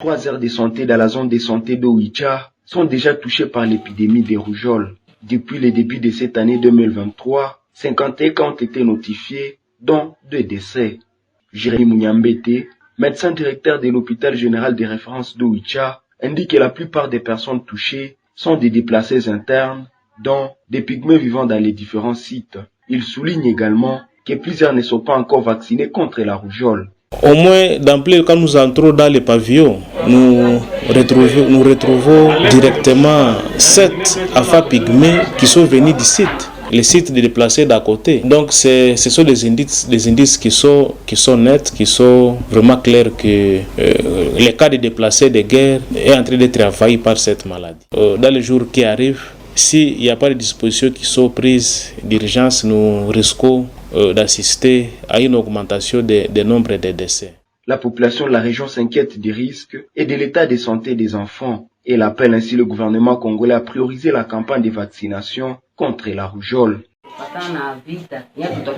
3 aires de santé dans la zone de santé d'Oicha sont déjà touchées par l'épidémie des rougeoles. Depuis le début de cette année 2023, 51 cas ont été notifiés, dont 2 décès. Jérémy Mounyambete, médecin directeur de l'hôpital général de référence d'Oicha, indique que la plupart des personnes touchées sont des déplacés internes, dont des pygmées vivant dans les différents sites. Il souligne également que plusieurs ne sont pas encore vaccinés contre la rougeole. Au moins, d'emblée, quand nous entrons dans les pavillons, nous retrouvons directement 7 enfants pygmées qui sont venus du site. Les sites de déplacés d'à côté. Donc ce sont des indices qui sont nets, qui sont vraiment clairs que le cas de déplacés de guerre est en train d'être envahi par cette maladie. Dans les jours qui arrivent, s'il n'y a pas de dispositions qui sont prises d'urgence, nous risquons d'assister à une augmentation des nombres de décès. La population de la région s'inquiète des risques et de l'état de santé des enfants. Elle appelle ainsi le gouvernement congolais à prioriser la campagne de vaccination contre la rougeole.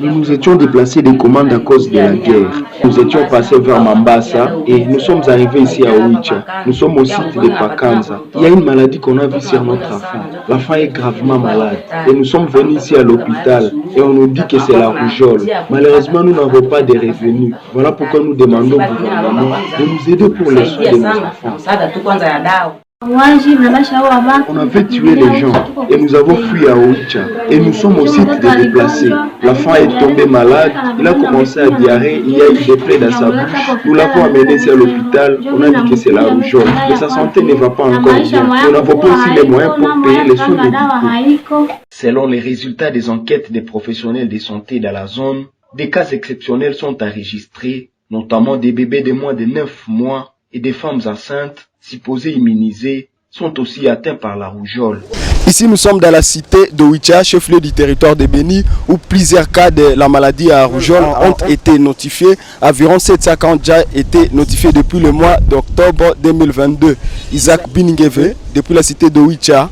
Nous nous étions déplacés des commandes à cause de la guerre. Nous étions passés vers Mambasa et nous sommes arrivés ici à Oicha. Nous sommes au site de Pakanza. Il y a une maladie qu'on a vue sur notre enfant. L'enfant est gravement malade et nous sommes venus ici à l'hôpital et on nous dit que c'est la rougeole. Malheureusement, nous n'avons pas de revenus. Voilà pourquoi nous demandons au gouvernement de nous aider pour les soins de nos enfants. On avait tué les gens et nous avons fui à Oicha et nous sommes au site des déplacés. L'enfant est tombé malade, il a commencé à diarrhée, il y a eu des plaies dans sa bouche. Nous l'avons amené à l'hôpital, on a dit que c'est la rougeole, mais sa santé ne va pas encore bien. Nous n'avons pas aussi les moyens pour payer les soins médicaux. Selon les résultats des enquêtes des professionnels de santé dans la zone, des cas exceptionnels sont enregistrés, notamment des bébés de moins de 9 mois et des femmes enceintes supposées immunisées sont aussi atteints par la rougeole. Ici, nous sommes dans la cité d'Oicha, chef-lieu du territoire de Béni, où plusieurs cas de la maladie à rougeole ont été notifiés. Environ 700 cas ont déjà été notifiés depuis le mois d'octobre 2022. Isaac Biningeve, depuis la cité d'Oicha.